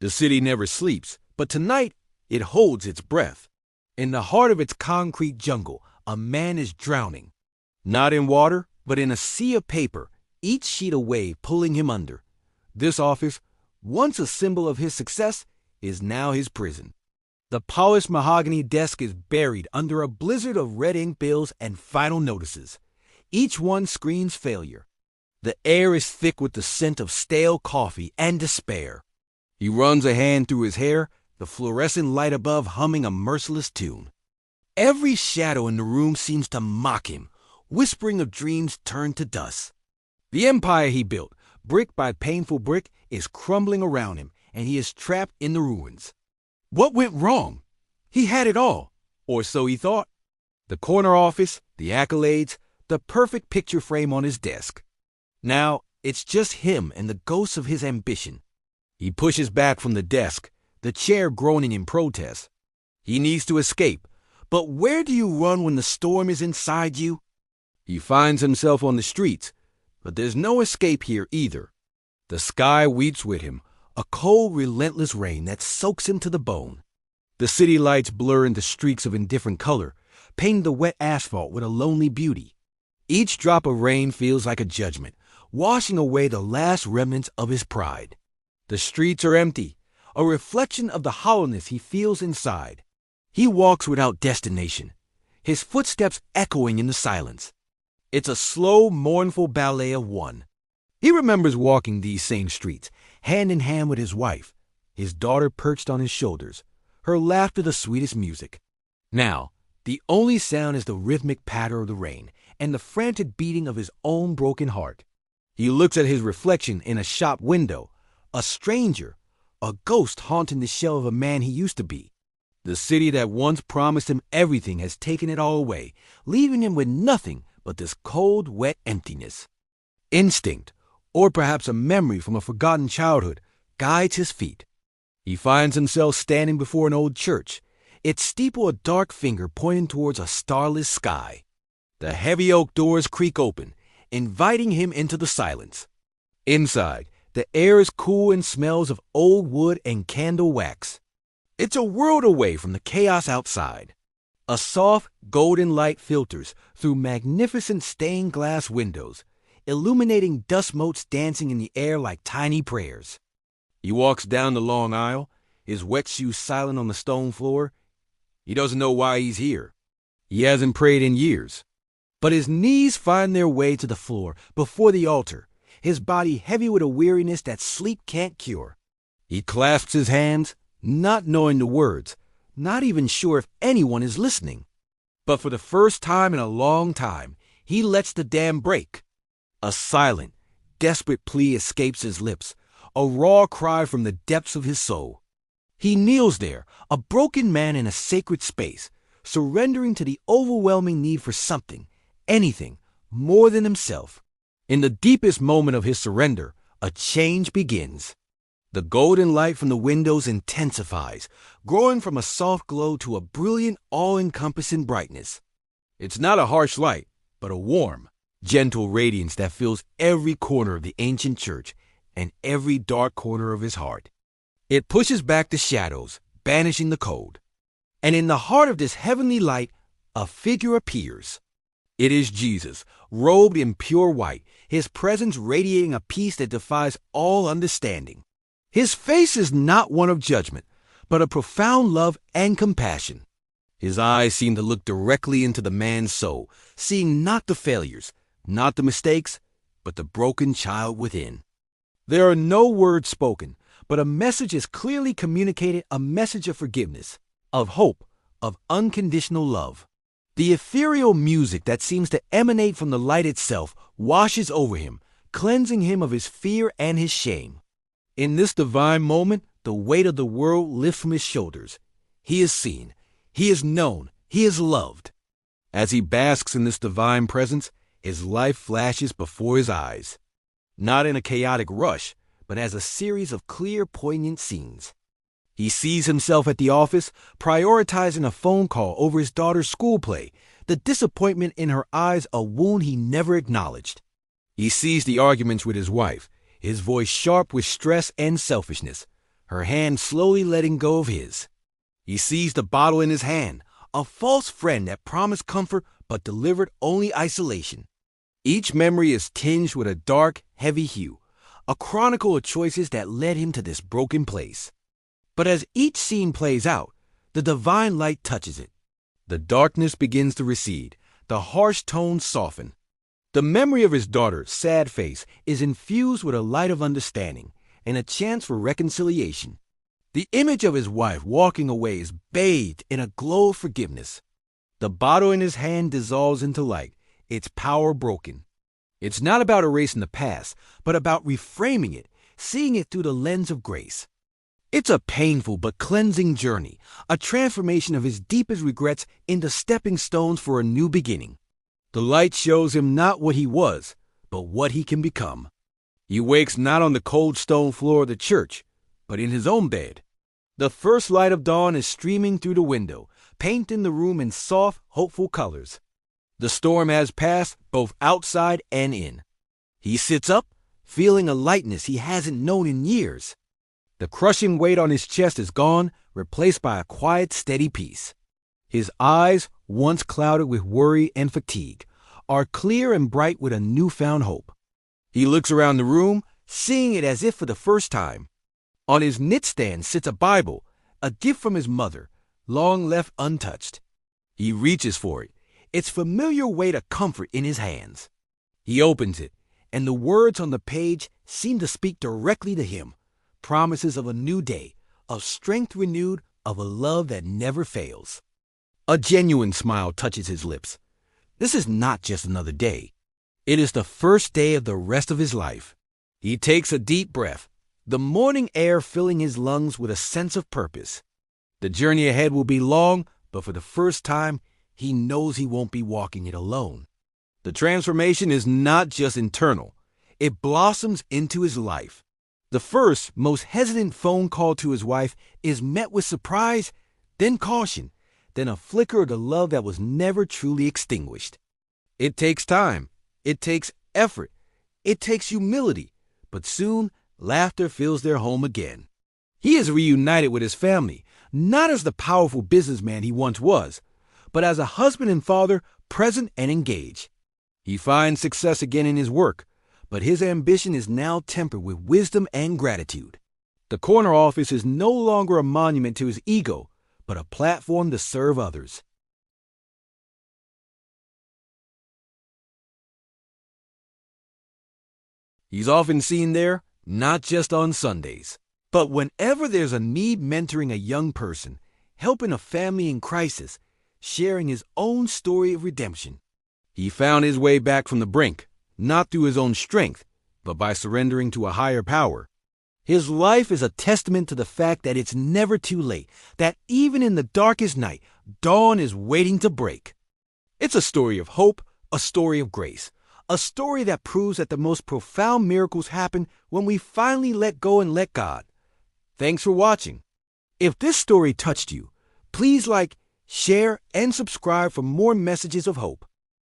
The city never sleeps, but tonight it holds its breath. In the heart of its concrete jungle, a man is drowning. Not in water, but in a sea of paper, each sheet a wave pulling him under. This office, once a symbol of his success, is now his prison. The polished mahogany desk is buried under a blizzard of red ink bills and final notices. Each one screams failure. The air is thick with the scent of stale coffee and despair. He runs a hand through his hair, the fluorescent light above humming a merciless tune. Every shadow in the room seems to mock him, whispering of dreams turned to dust. The empire he built, brick by painful brick, is crumbling around him, and he is trapped in the ruins. What went wrong? He had it all, or so he thought. The corner office, the accolades, the perfect picture frame on his desk. Now, it's just him and the ghosts of his ambition. He pushes back from the desk, the chair groaning in protest. He needs to escape, but where do you run when the storm is inside you? He finds himself on the streets, but there's no escape here either. The sky weeps with him, a cold, relentless rain that soaks him to the bone. The city lights blur into streaks of indifferent color, painting the wet asphalt with a lonely beauty. Each drop of rain feels like a judgment, washing away the last remnants of his pride. The streets are empty, a reflection of the hollowness he feels inside. He walks without destination, his footsteps echoing in the silence. It's a slow, mournful ballet of one. He remembers walking these same streets, hand in hand with his wife, his daughter perched on his shoulders, her laughter the sweetest music. Now, the only sound is the rhythmic patter of the rain and the frantic beating of his own broken heart. He looks at his reflection in a shop window, a stranger, a ghost haunting the shell of a man he used to be. The city that once promised him everything has taken it all away, leaving him with nothing but this cold, wet emptiness. Instinct, or perhaps a memory from a forgotten childhood, guides his feet. He finds himself standing before an old church, its steeple a dark finger pointing towards a starless sky. The heavy oak doors creak open, inviting him into the silence. Inside, the air is cool and smells of old wood and candle wax. It's a world away from the chaos outside. A soft, golden light filters through magnificent stained glass windows, illuminating dust motes dancing in the air like tiny prayers. He walks down the long aisle, his wet shoes silent on the stone floor. He doesn't know why he's here. He hasn't prayed in years. But his knees find their way to the floor before the altar, his body heavy with a weariness that sleep can't cure. He clasps his hands, not knowing the words, not even sure if anyone is listening. But for the first time in a long time, he lets the dam break. A silent, desperate plea escapes his lips, a raw cry from the depths of his soul. He kneels there, a broken man in a sacred space, surrendering to the overwhelming need for something, anything, more than himself. In the deepest moment of his surrender, a change begins. The golden light from the windows intensifies, growing from a soft glow to a brilliant, all-encompassing brightness. It's not a harsh light, but a warm, gentle radiance that fills every corner of the ancient church and every dark corner of his heart. It pushes back the shadows, banishing the cold. And in the heart of this heavenly light, a figure appears. It is Jesus, robed in pure white, his presence radiating a peace that defies all understanding. His face is not one of judgment, but of profound love and compassion. His eyes seem to look directly into the man's soul, seeing not the failures, not the mistakes, but the broken child within. There are no words spoken, but a message is clearly communicated, a message of forgiveness, of hope, of unconditional love. The ethereal music that seems to emanate from the light itself washes over him, cleansing him of his fear and his shame. In this divine moment, the weight of the world lifts from his shoulders. He is seen, he is known, he is loved. As he basks in this divine presence, his life flashes before his eyes. Not in a chaotic rush, but as a series of clear, poignant scenes. He sees himself at the office, prioritizing a phone call over his daughter's school play, the disappointment in her eyes a wound he never acknowledged. He sees the arguments with his wife, his voice sharp with stress and selfishness, her hand slowly letting go of his. He sees the bottle in his hand, a false friend that promised comfort but delivered only isolation. Each memory is tinged with a dark, heavy hue, a chronicle of choices that led him to this broken place. But as each scene plays out, the divine light touches it. The darkness begins to recede, the harsh tones soften. The memory of his daughter's sad face is infused with a light of understanding and a chance for reconciliation. The image of his wife walking away is bathed in a glow of forgiveness. The bottle in his hand dissolves into light, its power broken. It's not about erasing the past, but about reframing it, seeing it through the lens of grace. It's a painful but cleansing journey, a transformation of his deepest regrets into stepping stones for a new beginning. The light shows him not what he was, but what he can become. He wakes not on the cold stone floor of the church, but in his own bed. The first light of dawn is streaming through the window, painting the room in soft, hopeful colors. The storm has passed, both outside and in. He sits up, feeling a lightness he hasn't known in years. The crushing weight on his chest is gone, replaced by a quiet, steady peace. His eyes, once clouded with worry and fatigue, are clear and bright with a newfound hope. He looks around the room, seeing it as if for the first time. On his knitstand sits a Bible, a gift from his mother, long left untouched. He reaches for it, its familiar weight of comfort in his hands. He opens it, and the words on the page seem to speak directly to him, promises of a new day, of strength renewed, of a love that never fails. A genuine smile touches his lips. This is not just another day. It is the first day of the rest of his life. He takes a deep breath, the morning air filling his lungs with a sense of purpose. The journey ahead will be long, but for the first time, he knows he won't be walking it alone. The transformation is not just internal. It blossoms into his life. The first, most hesitant phone call to his wife is met with surprise, then caution, then a flicker of the love that was never truly extinguished. It takes time. It takes effort. It takes humility. But soon, laughter fills their home again. He is reunited with his family, not as the powerful businessman he once was, but as a husband and father, present and engaged. He finds success again in his work, but his ambition is now tempered with wisdom and gratitude. The corner office is no longer a monument to his ego, but a platform to serve others. He's often seen there, not just on Sundays, but whenever there's a need, mentoring a young person, helping a family in crisis, sharing his own story of redemption. He found his way back from the brink, not through his own strength, but by surrendering to a higher power. His life is a testament to the fact that it's never too late, that even in the darkest night, dawn is waiting to break. It's a story of hope, a story of grace, a story that proves that the most profound miracles happen when we finally let go and let God. Thanks for watching. If this story touched you, please like, share, and subscribe for more messages of hope.